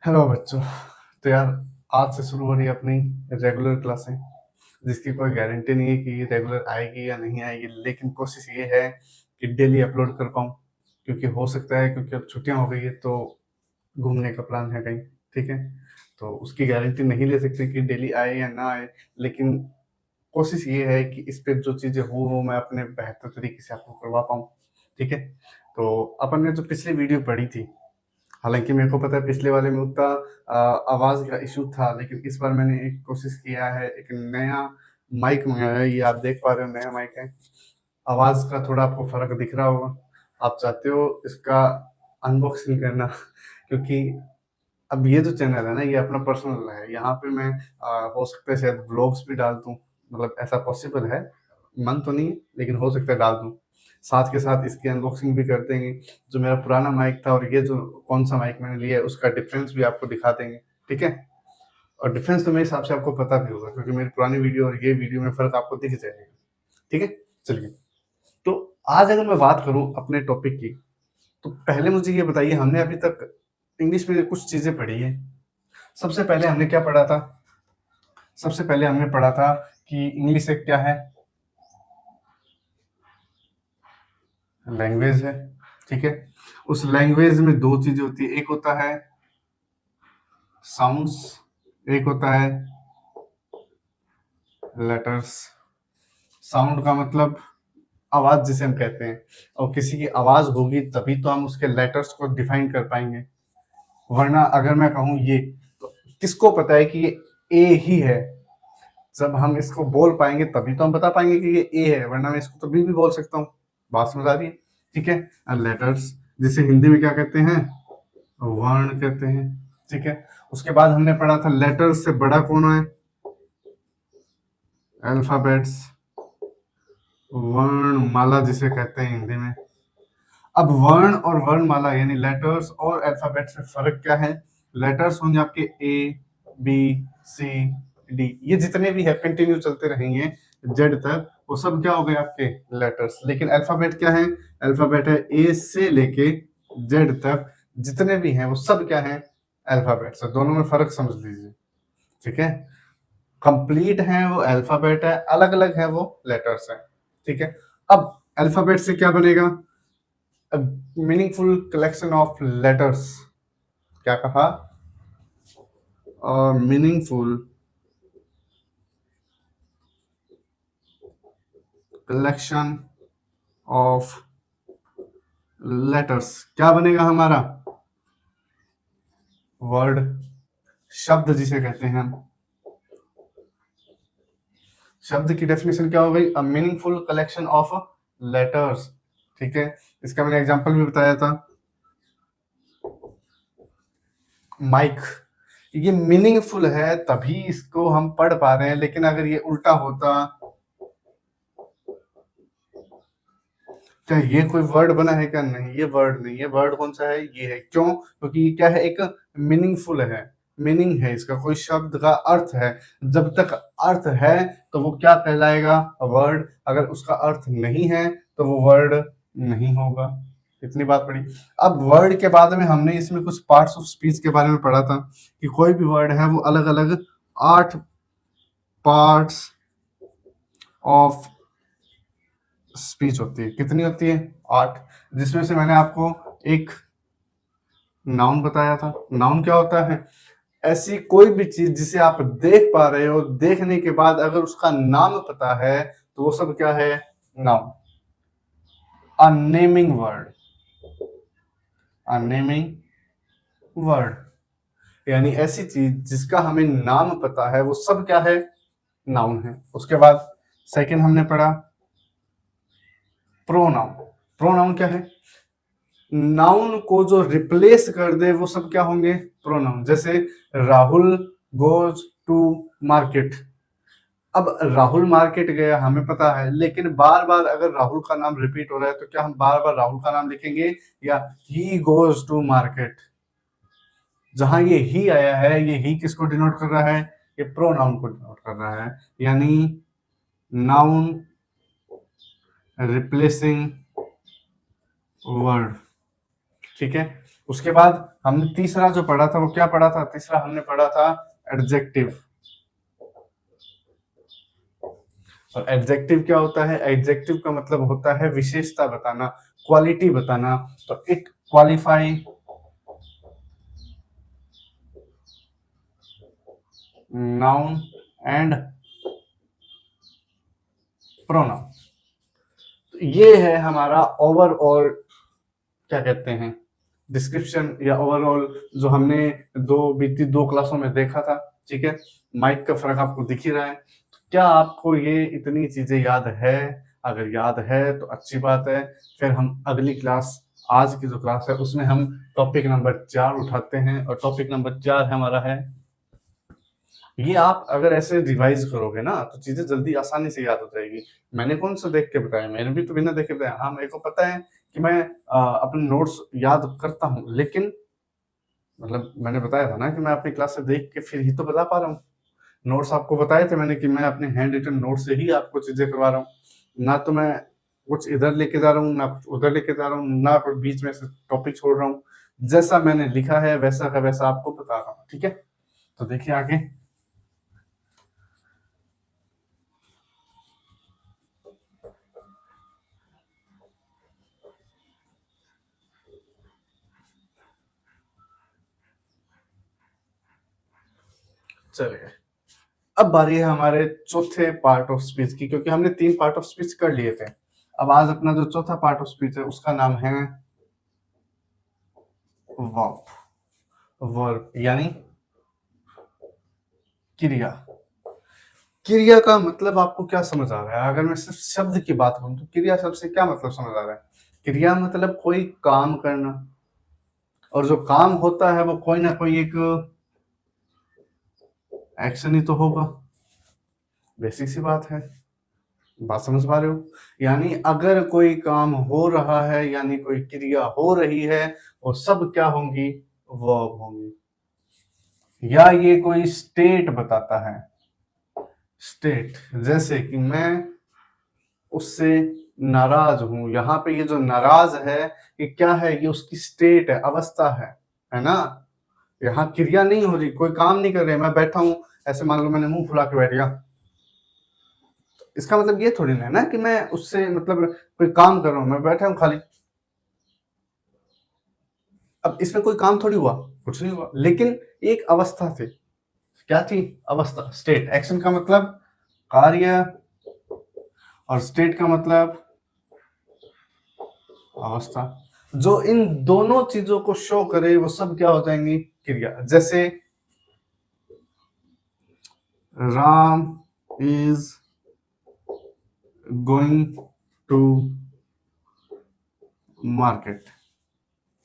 Hello बच्चों। तो यार, आज से शुरू हो रही है अपनी रेगुलर क्लासें, जिसकी कोई गारंटी नहीं है कि रेगुलर आएगी या नहीं आएगी, लेकिन कोशिश ये है कि डेली अपलोड कर पाऊँ। क्योंकि हो सकता है, क्योंकि अब छुट्टियां हो गई है तो घूमने का प्लान है कहीं। ठीक है, तो उसकी गारंटी नहीं ले सकते कि डेली आए या ना आए, लेकिन कोशिश ये है कि इस पे जो चीज़ें हो वो मैं अपने बेहतर तरीके से आपको करवा पाऊँ। ठीक है, तो अपन ने जो पिछली वीडियो पढ़ी थी, हालाँकि मेरे को पता है पिछले वाले में उतना आवाज़ का इश्यू था, लेकिन इस बार मैंने एक कोशिश किया है, एक नया माइक मँगाया है। ये आप देख पा रहे हो, नया माइक है। आवाज़ का थोड़ा आपको फ़र्क दिख रहा होगा। आप चाहते हो इसका अनबॉक्सिंग करना क्योंकि अब ये जो चैनल है ना, ये अपना पर्सनल है। यहाँ पे मैं हो सकता है शायद व्लॉग्स भी डाल दूँ, मतलब ऐसा पॉसिबल है। मन तो नहीं है, लेकिन हो सकता है डाल दूँ। साथ के साथ इसकी अनबॉक्सिंग भी कर देंगे। जो मेरा पुराना माइक था और ये जो कौन-सा माइक मैंने लिया है, उसका डिफरेंस भी आपको दिखा देंगे। ठीक है? और डिफरेंस तो मेरे हिसाब से आपको पता भी होगा, क्योंकि मेरी पुरानी वीडियो और ये वीडियो में फ़र्क आपको दिख जाएगा। ठीक है? चलिए, तो आज अगर मैं बात करूँ अपने टॉपिक की, तो पहले मुझे ये बताइए, हमने अभी तक इंग्लिश में कुछ चीज़ें पढ़ी हैं। सबसे पहले हमने क्या पढ़ा था? सबसे पहले हमने पढ़ा था कि इंग्लिश एक क्या है? लैंग्वेज है। ठीक है? उस लैंग्वेज में 2 चीज़ें होती है, एक होता है साउंड्स, एक होता है लेटर्स। साउंड का मतलब आवाज़ जिसे हम कहते हैं, और किसी की आवाज़ होगी तभी तो हम उसके लेटर्स को डिफाइन कर पाएँगे। वरना अगर मैं कहूँ ये, तो किसको पता है कि ये ए ही है? जब हम इसको बोल पाएँगे तभी तो हम बता पाएँगे कि ये ए है, वरना मैं इसको तो बी भी बोल सकता हूँ। बात समझ आ रही है? ठीक है? लेटर्स, जिसे हिंदी में क्या कहते हैं? वर्ण कहते हैं। ठीक है? उसके बाद हमने पढ़ा था लेटर्स से बड़ा कौन है? अल्फाबेट्स, वर्णमाला जिसे कहते हैं हिंदी में। अब वर्ण और वर्णमाला यानी लेटर्स और अल्फाबेट्स में फर्क क्या है? लेटर्स होंगे आपके ए, बी, सी, डी, ये जितने भी है कंटिन्यू चलते रहेंगे जेड तक, वो सब क्या हो गए आपके लेटर्स। लेकिन अल्फाबेट क्या है? अल्फाबेट है ए से लेके जेड तक, जितने भी हैं वो सब क्या है? अल्फाबेट्स। दोनों में फर्क समझ लीजिए। ठीक है? कंप्लीट है वो अल्फाबेट है, अलग अलग है वो लेटर्स है। ठीक है? अब अल्फाबेट से क्या बनेगा? A meaningful collection of letters। क्या कहा? और मीनिंगफुल कलेक्शन ऑफ लेटर्स। क्या बनेगा हमारा? वर्ड, शब्द जिसे कहते हैं हम। शब्द की डेफिनेशन क्या हो गई? A meaningful collection of letters. ठीक है? इसका मैंने एग्जांपल भी बताया था, माइक। ये मीनिंगफुल है तभी इसको हम पढ़ पा रहे हैं, लेकिन अगर ये उल्टा होता, क्या ये कोई वर्ड बना है? क्या नहीं, ये वर्ड नहीं है। वर्ड कौन सा है? ये है। क्यों? क्योंकि ये क्या है? एक मीनिंगफुल है, मीनिंग है इसका, कोई शब्द का अर्थ है। जब तक अर्थ है तो वो क्या कहलाएगा? वर्ड। अगर उसका अर्थ नहीं है तो वो वर्ड नहीं होगा। इतनी बात पड़ी। अब वर्ड के बाद में हमने इसमें कुछ पार्ट्स ऑफ स्पीच के बारे में पढ़ा था कि कोई भी वर्ड है वो अलग अलग 8 पार्ट्स ऑफ स्पीच होती है। कितनी होती है? 8। जिसमें से मैंने आपको एक नाउन बताया था। नाउन क्या होता है? ऐसी कोई भी चीज जिसे आप देख पा रहे हो, देखने के बाद अगर उसका नाम पता है तो वो सब क्या है? नाउन। अ नेमिंग वर्ड, अ नेमिंग वर्ड यानी ऐसी चीज जिसका हमें नाम पता है, वो सब क्या है? नाउन है। उसके बाद सेकंड हमने पढ़ा प्रोनाउन। प्रोनाउन क्या है? नाउन को जो रिप्लेस कर दे वो सब क्या होंगे? प्रोनाउन। जैसे राहुल गोज टू मार्केट। अब राहुल मार्केट गया हमें पता है, लेकिन बार बार अगर राहुल का नाम रिपीट हो रहा है तो क्या हम बार बार राहुल का नाम लिखेंगे, या ही गोज टू मार्केट? जहां ये ही आया है, ये ही किसको डिनोट कर रहा है? ये प्रोनाउन को डिनोट कर रहा है। यानी नाउन रिप्लेसिंग वर्ड। ठीक है? उसके बाद हमने तीसरा जो पढ़ा था वो क्या पढ़ा था? तीसरा हमने पढ़ा था एडजेक्टिव। और एडजेक्टिव क्या होता है? एडजेक्टिव का मतलब होता है विशेषता बताना, क्वालिटी बताना। तो it qualify noun and pronoun. ये है हमारा ओवरऑल क्या कहते हैं डिस्क्रिप्शन या ओवरऑल जो हमने बीती दो क्लासों में देखा था। ठीक है, माइक का फर्क आपको दिख ही रहा है। तो क्या आपको ये इतनी चीजें याद है? अगर याद है तो अच्छी बात है। फिर हम अगली क्लास, आज की जो क्लास है उसमें हम टॉपिक नंबर 4 उठाते हैं, और टॉपिक नंबर 4 हमारा है, ये आप अगर ऐसे रिवाइज करोगे ना तो चीजें जल्दी आसानी से याद हो जाएगी। मैंने कौन सा देख के बताया? मैंने भी तो बिना देखे बताया। हाँ, मेरे को पता है कि मैं अपने नोट्स याद करता हूँ, लेकिन मतलब मैंने बताया था ना कि मैं अपनी क्लास से देख के फिर ही तो बता पा रहा हूँ। नोट्स आपको बताए थे मैंने कि मैं अपने हैंड रिटन नोट से ही आपको चीजें करवा रहा हूँ। ना तो मैं कुछ इधर लेके जा रहा हूँ, ना कुछ उधर लेके जा रहा हूँ, ना कोई बीच में से टॉपिक छोड़ रहा हूँ। जैसा मैंने लिखा है वैसा का वैसा आपको बता रहा हूँ। ठीक है, तो देखिए आगे। चलिए, अब बारी है हमारे चौथे पार्ट ऑफ स्पीच की, क्योंकि हमने 3 पार्ट ऑफ स्पीच कर लिए थे। अब आज अपना जो चौथा पार्ट ऑफ स्पीच है उसका नाम है वर्ब। वर्ब यानी क्रिया। क्रिया का मतलब आपको क्या समझ आ रहा है? अगर मैं सिर्फ शब्द की बात करूं तो क्रिया शब्द से क्या मतलब समझ आ रहा है? क्रिया मतलब कोई काम करना, और जो काम होता है वो कोई ना कोई एक एक्शन ही तो होगा। बेसिक सी बात है, बात समझ पा रहे हो? यानी अगर कोई काम हो रहा है, यानी कोई क्रिया हो रही है, वो सब क्या होंगी? वर्ब होंगी। या ये कोई स्टेट बताता है, स्टेट। जैसे कि मैं उससे नाराज हूं, यहाँ पे ये जो नाराज है ये क्या है? ये उसकी स्टेट है, अवस्था है ना? यहाँ क्रिया नहीं हो रही, कोई काम नहीं कर रहे, मैं बैठा हूं ऐसे, मान लो मैंने मुंह फुला के बैठ गया, इसका मतलब ये थोड़ी ना है ना कि मैं उससे मतलब कोई काम कर रहा हूं, मैं बैठा हूं खाली। अब इसमें कोई काम थोड़ी हुआ, कुछ नहीं हुआ, लेकिन एक अवस्था थी। क्या थी? अवस्था, स्टेट। एक्शन का मतलब कार्य, और स्टेट का मतलब अवस्था। जो इन दोनों चीजों को शो करे वो सब क्या हो जाएंगी? क्रिया। जैसे Ram is going to market.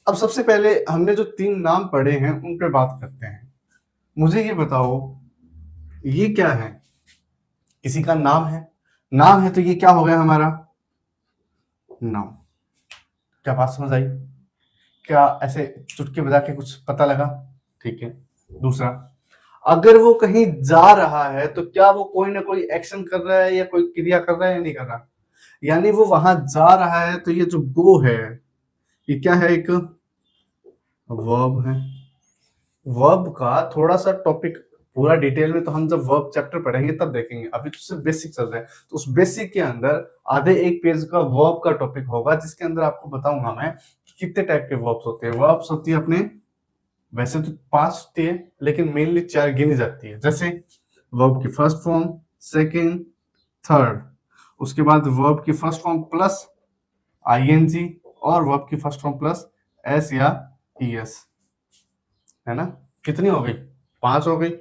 अब सबसे पहले हमने जो 3 नाम पढ़े हैं उन पे बात करते हैं। मुझे ये बताओ, ये क्या है? किसी का नाम है। नाम है तो ये क्या हो गया हमारा? नाम। क्या बात समझ आई? क्या ऐसे चुटकी बजा के कुछ पता लगा? ठीक है। दूसरा, अगर वो कहीं जा रहा है तो क्या वो कोई ना कोई एक्शन कर रहा है या कोई क्रिया कर रहा है या नहीं कर रहा? यानी वो वहां जा रहा है तो ये जो गो है ये क्या है? एक वर्ब है। वर्ब का थोड़ा सा टॉपिक पूरा डिटेल में तो हम जब वर्ब चैप्टर पढ़ेंगे तब देखेंगे, अभी तो सिर्फ बेसिक चल रहा है। तो उस बेसिक के अंदर आधे एक पेज का वर्ब का टॉपिक होगा, जिसके अंदर आपको बताऊंगा मैं कि कितने टाइप के वर्ब्स होते हैं। वर्ब्स होती है अपने, वैसे तो 5 होती है लेकिन मेनली 4 गिनी जाती है। जैसे वर्ब की फर्स्ट फॉर्म, सेकंड, थर्ड, उसके बाद वर्ब की फर्स्ट फॉर्म प्लस आईएनजी, और वर्ब की फर्स्ट फॉर्म प्लस एस या ईएस, है ना? कितनी हो गई? 5 हो गई।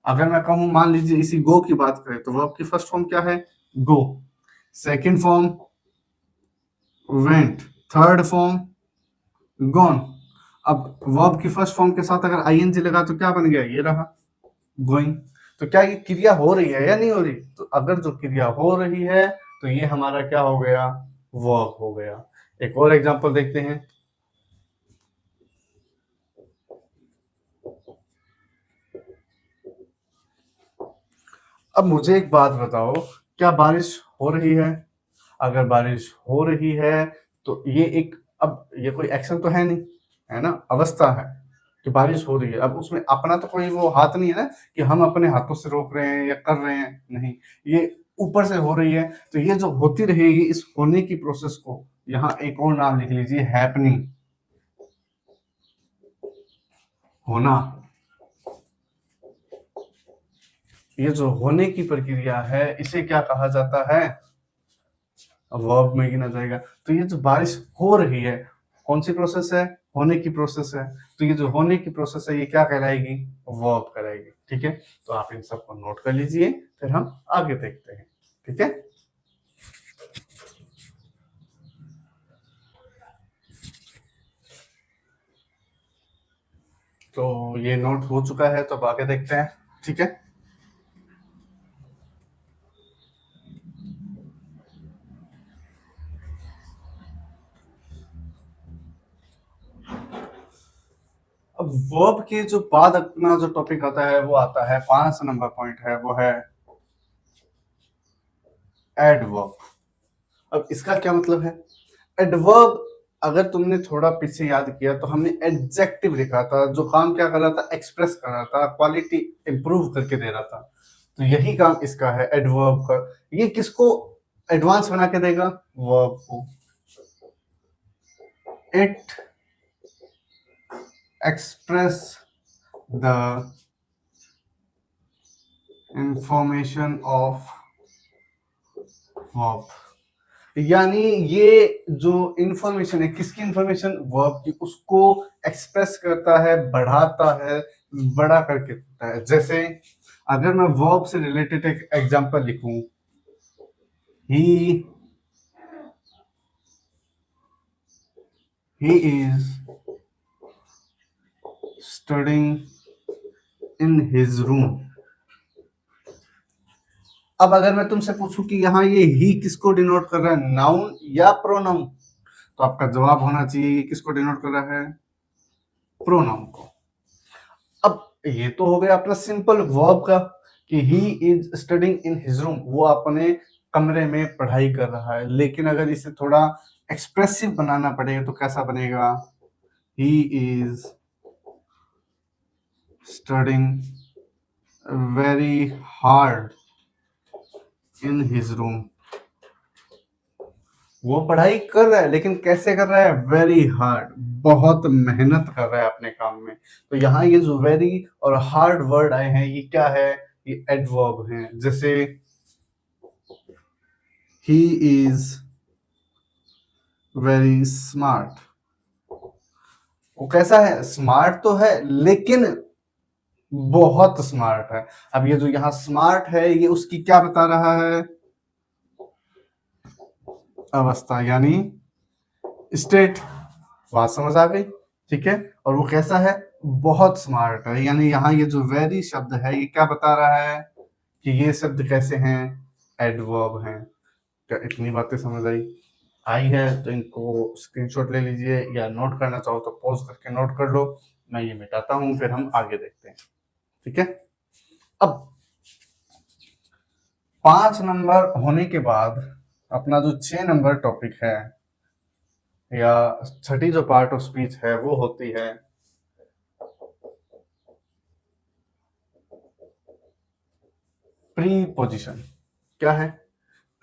अगर मैं कहूं, मान लीजिए इसी गो की बात करें तो वर्ब की फर्स्ट फॉर्म क्या है? Go. Second form went, third form gone. अब वर्ब की फर्स्ट फॉर्म के साथ अगर आईएनजी लगा तो क्या बन गया? ये रहा, गोइंग। तो क्या ये क्रिया हो रही है या नहीं हो रही? तो अगर जो क्रिया हो रही है तो ये हमारा क्या हो गया? वर्ब हो गया। एक और एग्जांपल देखते हैं। अब मुझे एक बात बताओ, क्या बारिश हो रही है? अगर बारिश हो रही है तो ये एक, अब ये कोई एक्शन तो है नहीं, है ना, अवस्था है कि बारिश हो रही है। अब उसमें अपना तो कोई वो हाथ नहीं है ना कि हम अपने हाथों से रोक रहे हैं या कर रहे हैं, नहीं, ये ऊपर से हो रही है। तो ये जो होती रहेगी, इस होने की प्रोसेस को यहाँ एक और नाम लिख लीजिए, हैपनिंग, होना। ये जो होने की प्रक्रिया है इसे क्या कहा जाता है, वर्ब में गिना जाएगा। तो ये जो बारिश हो रही है, कौन सी प्रोसेस है, होने की प्रोसेस है। तो ये जो होने की प्रोसेस है ये क्या कहलाएगी, वर्ब कहलाएगी। ठीक है, तो आप इन सबको नोट कर लीजिए, फिर हम आगे देखते हैं। ठीक है, तो ये नोट हो चुका है, तो अब आगे देखते हैं। ठीक है, अब वर्ब के जो बाद अपना जो टॉपिक आता है वो आता है 5 नंबर पॉइंट है, वो है एडवर्ब। अब इसका क्या मतलब है, एडवर्ब अगर तुमने थोड़ा पीछे याद किया तो हमने एडजेक्टिव लिखा था, जो काम क्या कर रहा था, एक्सप्रेस कर रहा था, क्वालिटी इंप्रूव करके दे रहा था। तो यही काम इसका है, एडवर्ब का। ये किसको एडवांस बना के देगा, वर्ब को। It express the information of verb, यानी ये जो इंफॉर्मेशन है, किसकी इंफॉर्मेशन, वर्ब की, उसको एक्सप्रेस करता है, बढ़ाता है, बड़ा करके देता है। जैसे अगर मैं वर्ब से रिलेटेड एक एग्जांपल लिखूं, he he is studying in his room. अब अगर मैं तुमसे पूछूं कि यहाँ ये ही किसको डिनोट कर रहा है, नाउन या प्रोनाउन, तो आपका जवाब होना चाहिए ये किसको डिनोट कर रहा है, प्रोनाउन को। अब ये तो हो गया अपना सिंपल वर्ब का कि ही is studying in his room, वो अपने कमरे में पढ़ाई कर रहा है। लेकिन अगर इसे थोड़ा एक्सप्रेसिव बनाना पड़ेगा तो कैसा बनेगा, ही is studying very hard in his room. वो पढ़ाई कर रहा है लेकिन कैसे कर रहा है, वेरी हार्ड, बहुत मेहनत कर रहा है अपने काम में। तो यहाँ ये जो वेरी और हार्ड वर्ड आए हैं ये क्या है, ये एडवर्ब हैं। जैसे ही इज वेरी स्मार्ट, वो कैसा है, स्मार्ट तो है लेकिन बहुत स्मार्ट है। अब ये जो यहाँ स्मार्ट है ये उसकी क्या बता रहा है, अवस्था, यानी स्टेट। बात समझ आ गई, ठीक है। और वो कैसा है, बहुत स्मार्ट है। यानी यहाँ ये जो वेरी शब्द है ये क्या बता रहा है कि ये शब्द कैसे हैं, एडवर्ब हैं। क्या इतनी बातें समझ आई आई है तो इनको स्क्रीनशॉट ले लीजिए, या नोट करना चाहो तो पॉज करके नोट कर लो। मैं ये मिटाता हूँ, फिर हम आगे देखते हैं। ठीक है, अब 5 नंबर होने के बाद अपना जो 6 नंबर टॉपिक है, या छठी जो पार्ट ऑफ स्पीच है वो होती है प्रीपोजिशन। क्या है,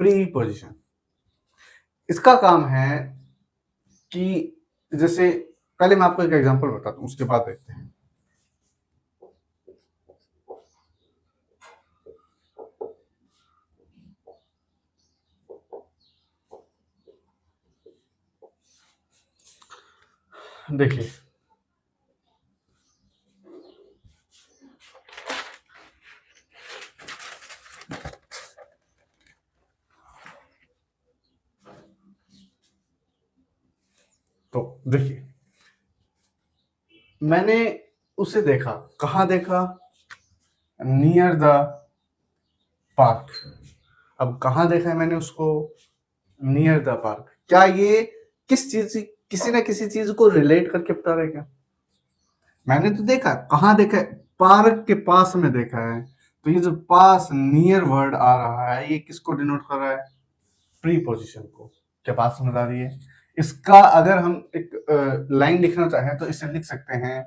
प्रीपोजिशन। इसका काम है कि जैसे, पहले मैं आपको एक एग्जांपल बताता हूँ उसके बाद देखते हैं। देखिए, तो देखिए, मैंने उसे देखा, कहाँ देखा, नियर द पार्क। अब कहाँ देखा है मैंने उसको, नियर द पार्क। क्या ये किस चीज, किसी ना किसी चीज को रिलेट करके बता रहे क्या, मैंने तो देखा, कहाँ देखा है, पार्क के पास में देखा है। तो ये जो पास, नियर वर्ड आ रहा है ये किसको डिनोट कर रहा है, प्रीपोजिशन को। क्या बात समझ आ रही है, इसका अगर हम एक लाइन लिखना चाहें तो इसे लिख सकते हैं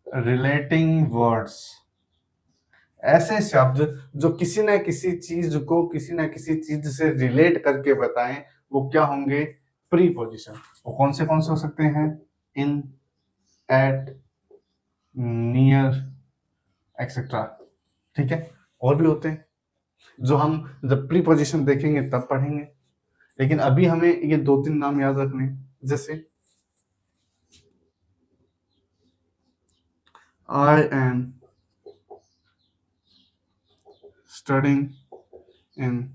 रिलेटिंग वर्ड्स। ऐसे शब्द जो किसी न किसी चीज को किसी न किसी चीज से रिलेट करके बताएं, वो क्या होंगे? प्रीपोजिशन। वो कौन से हो सकते हैं? इन, एट, नियर, एक्सेट्रा। ठीक है, और भी होते हैं जो हम जब प्रीपोजिशन देखेंगे तब पढ़ेंगे, लेकिन अभी हमें ये दो तीन नाम याद रखने हैं। जैसे I am studying in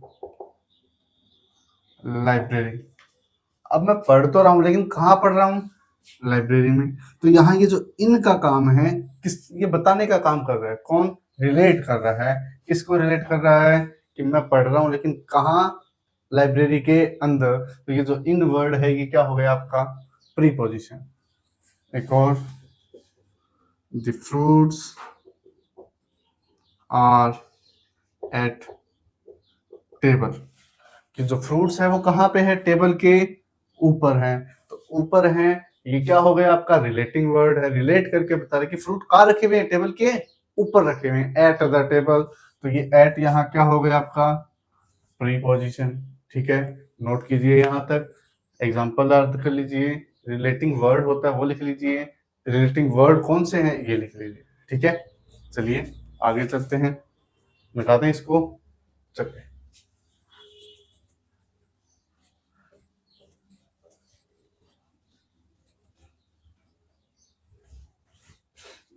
library. अब मैं पढ़ तो रहा हूँ, लेकिन कहाँ पढ़ रहा हूँ? लाइब्रेरी में। तो यहाँ ये जो इन का काम है, किस ये बताने का काम कर रहा है? कौन रिलेट कर रहा है? किसको रिलेट कर रहा है? कि मैं पढ़ रहा हूँ, लेकिन कहाँ? लाइब्रेरी के अंदर। तो ये जो इन वर्ड है, ये क्या हो गया आपका? प्रीपोजिशन। एक और, the fruits are at table. कि जो फ्रूट्स है वो कहाँ पे है? टेबल के ऊपर है। तो ऊपर है, ये क्या हो गया आपका? रिलेटिंग वर्ड है, रिलेट करके बता रहे कि फ्रूट कहाँ रखे हुए हैं? टेबल के ऊपर रखे हुए हैं, एट द टेबल। तो ये एट यहाँ क्या हो गया आपका? प्रीपोजिशन। ठीक है, नोट कीजिए यहाँ तक। एग्जाम्पल अर्थ कर लीजिए। रिलेटिंग वर्ड होता है वो लिख लीजिए। रिलेटिंग वर्ड कौन से हैं ये लिख लीजिए। ठीक है, चलिए आगे चलते हैं, मिटाते हैं इसको। चलिए,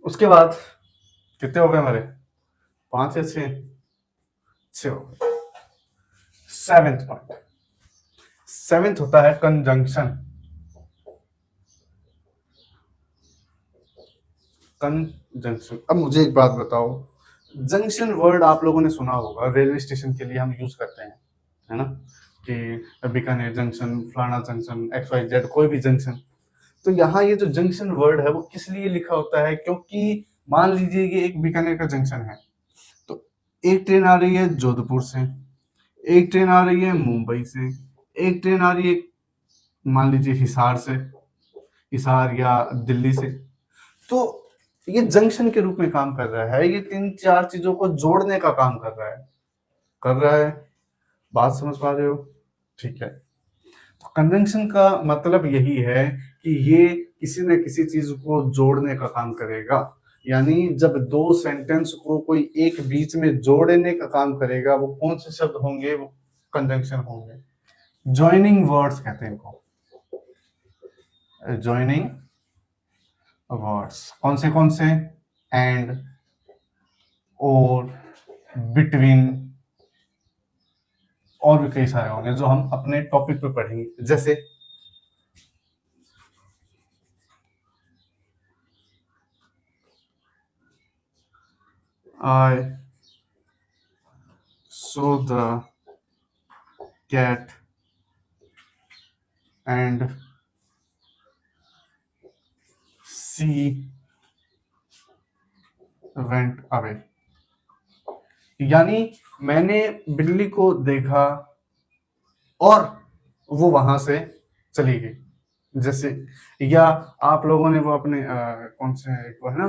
उसके बाद कितने हो गए हमारे? 5 या 6? 6 हो गए। सेवेंथ पॉइंट, सेवेंथ होता है कंजंक्शन। कंजंक्शन। अब मुझे एक बात बताओ, जंक्शन वर्ड आप लोगों ने सुना होगा, रेलवे स्टेशन के लिए हम यूज करते हैं, है ना? कि बीकानेर जंक्शन, फलाना जंक्शन, एक्स वाई जेड, कोई भी जंक्शन। तो यहाँ ये जो जंक्शन वर्ड है वो किस लिए लिखा होता है? क्योंकि मान लीजिए ये एक बीकानेर का जंक्शन है, तो एक ट्रेन आ रही है जोधपुर से, एक ट्रेन आ रही है मुंबई से, एक ट्रेन आ रही है मान लीजिए हिसार से, हिसार या दिल्ली से। तो ये जंक्शन के रूप में काम कर रहा है, ये तीन चार चीजों को जोड़ने का काम कर रहा है। कर रहा है, बात समझ पा रहे हो? ठीक है, तो कंजंक्शन का मतलब यही है कि ये किसी न किसी चीज को जोड़ने का काम करेगा। यानी जब दो सेंटेंस को कोई एक बीच में जोड़ने का काम करेगा, वो कौन से शब्द होंगे? वो कंजंक्शन होंगे। ज्वाइनिंग वर्ड्स कहते हैं इनको, ज्वाइनिंग वर्ड्स। कौन से? एंड, और, बिटवीन, और भी कई सारे होंगे जो हम अपने टॉपिक पे पढ़ेंगे। जैसे I saw the cat and she went away. यानी मैंने बिल्ली को देखा और वो वहां से चली गई। जैसे, या आप लोगों ने वो अपने कौन से एक वो है ना,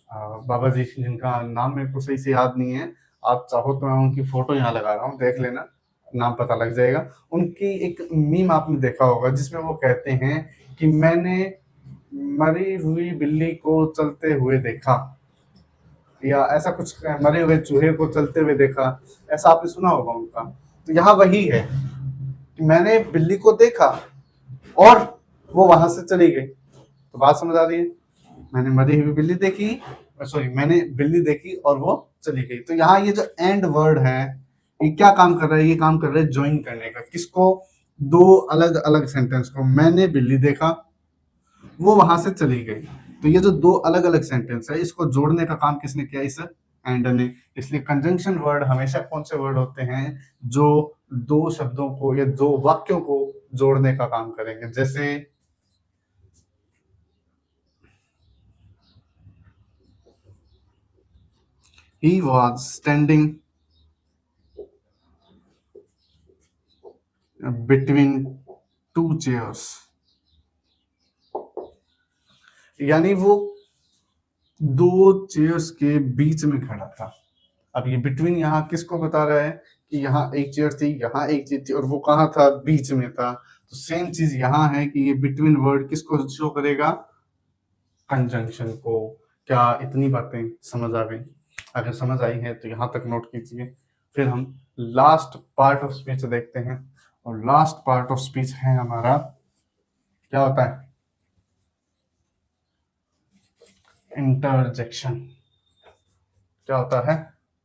बाबा जी जिनका नाम मेरे को सही से याद नहीं है, आप चाहो तो मैं उनकी फोटो यहाँ लगा रहा हूँ, देख लेना, नाम पता लग जाएगा। उनकी एक मीम आपने देखा होगा जिसमें वो कहते हैं कि मैंने मरी हुई बिल्ली को चलते हुए देखा, या ऐसा कुछ, मरे हुए चूहे को चलते हुए देखा, ऐसा आपने सुना होगा उनका। तो यहाँ वही है कि मैंने बिल्ली को देखा और वो वहां से चली गई। तो बात समझ आ रही है? मैंने मरी हुई बिल्ली देखी, सॉरी, मैंने बिल्ली देखी और वो चली गई। तो यहाँ ये जो एंड वर्ड है, ये क्या काम कर रहा है? ये काम कर रहा है ज्वाइन करने का। किसको? दो अलग अलग सेंटेंस को। मैंने बिल्ली देखा, वो वहां से चली गई। तो ये जो दो अलग अलग सेंटेंस है, इसको जोड़ने का काम किसने किया? इस एंड ने। इसलिए कंजंक्शन वर्ड हमेशा कौन से वर्ड होते हैं? जो दो शब्दों को या दो वाक्यों को जोड़ने का काम करेंगे। जैसे he was standing between 2 chairs, यानी वो 2 चेयर्स के बीच में खड़ा था। अब ये बिटवीन यहाँ किसको बता रहा है कि यहाँ एक चेयर थी, यहाँ एक चेयर थी, और वो कहाँ था? बीच में था। तो सेम चीज यहाँ है कि ये बिटवीन वर्ड किसको शो करेगा? कंजंक्शन को। क्या इतनी बातें समझ आ गई? अगर समझ आई है तो यहाँ तक नोट कीजिए। फिर हम लास्ट पार्ट ऑफ स्पीच देखते हैं, और लास्ट पार्ट ऑफ स्पीच है हमारा, क्या होता है? इंटरजेक्शन। क्या होता है?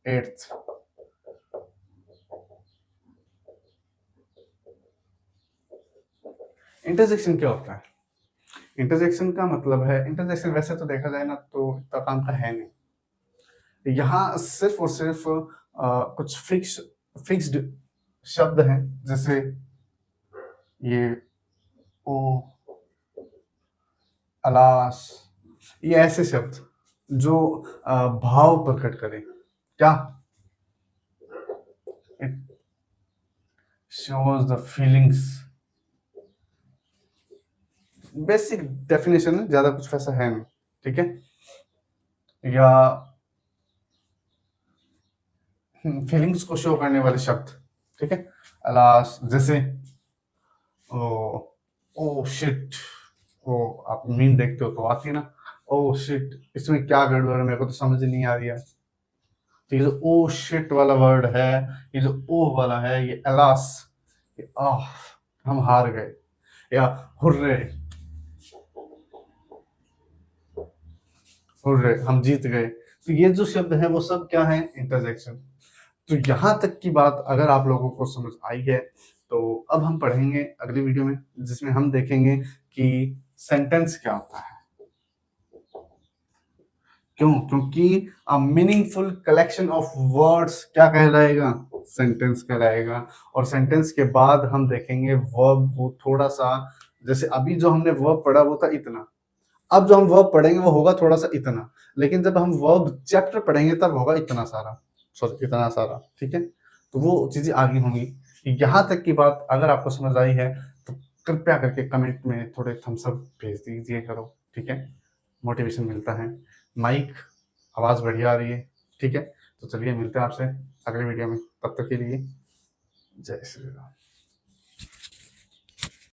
8th, इंटरजेक्शन क्या होता है? इंटरजेक्शन का मतलब है, इंटरजेक्शन वैसे तो देखा जाए ना तो इतना काम का है नहीं। यहाँ सिर्फ और सिर्फ कुछ फिक्स्ड शब्द हैं, जैसे ये ओ, अलास, ये ऐसे शब्द जो भाव प्रकट करें। क्या? It shows the feelings. Basic definition है, ज्यादा कुछ वैसा है नहीं। ठीक है? या फीलिंग्स को शो करने वाले शब्द। ठीक है? अलास, जैसे ओ, ओ शिट, वो आप मीम देखते हो तो आती है ना, ओ शिट, इसमें क्या गड़बड़ है, मेरे को तो समझ ही नहीं आ रही है। तो ये जो ओ शिट वाला वर्ड है, ये जो ओ वाला है, ये अलास, ये आह, हम हार गए, या हुर्रे, हुर्रे, हम जीत गए। तो ये जो शब्द है वो सब क्या है? इंटरजेक्शन। तो यहाँ तक की बात अगर आप लोगों को समझ आई है, तो अब हम पढ़ेंगे अगली वीडियो में, जिसमें हम देखेंगे कि सेंटेंस क्या होता है। क्यों? क्योंकि a meaningful collection of words क्या कहलाएगा? सेंटेंस कहलाएगा। और सेंटेंस के बाद हम देखेंगे वर्ब को थोड़ा सा, जैसे अभी जो हमने वर्ब पढ़ा वो था इतना, अब जो हम वर्ब पढ़ेंगे वो होगा थोड़ा सा इतना, लेकिन जब हम वर्ब चैप्टर पढ़ेंगे तब होगा इतना सारा, सॉरी इतना सारा। ठीक है? तो वो चीजें आगे होंगी। यहाँ तक की बात अगर आपको समझ आई है तो कृपया करके कमेंट में थोड़े थम्स अप भेज दीजिए करो। ठीक है? मोटिवेशन मिलता है। माइक आवाज बढ़िया आ रही है। ठीक है? तो चलिए मिलते हैं आपसे अगले वीडियो में, तब तक के लिए जय श्री राम।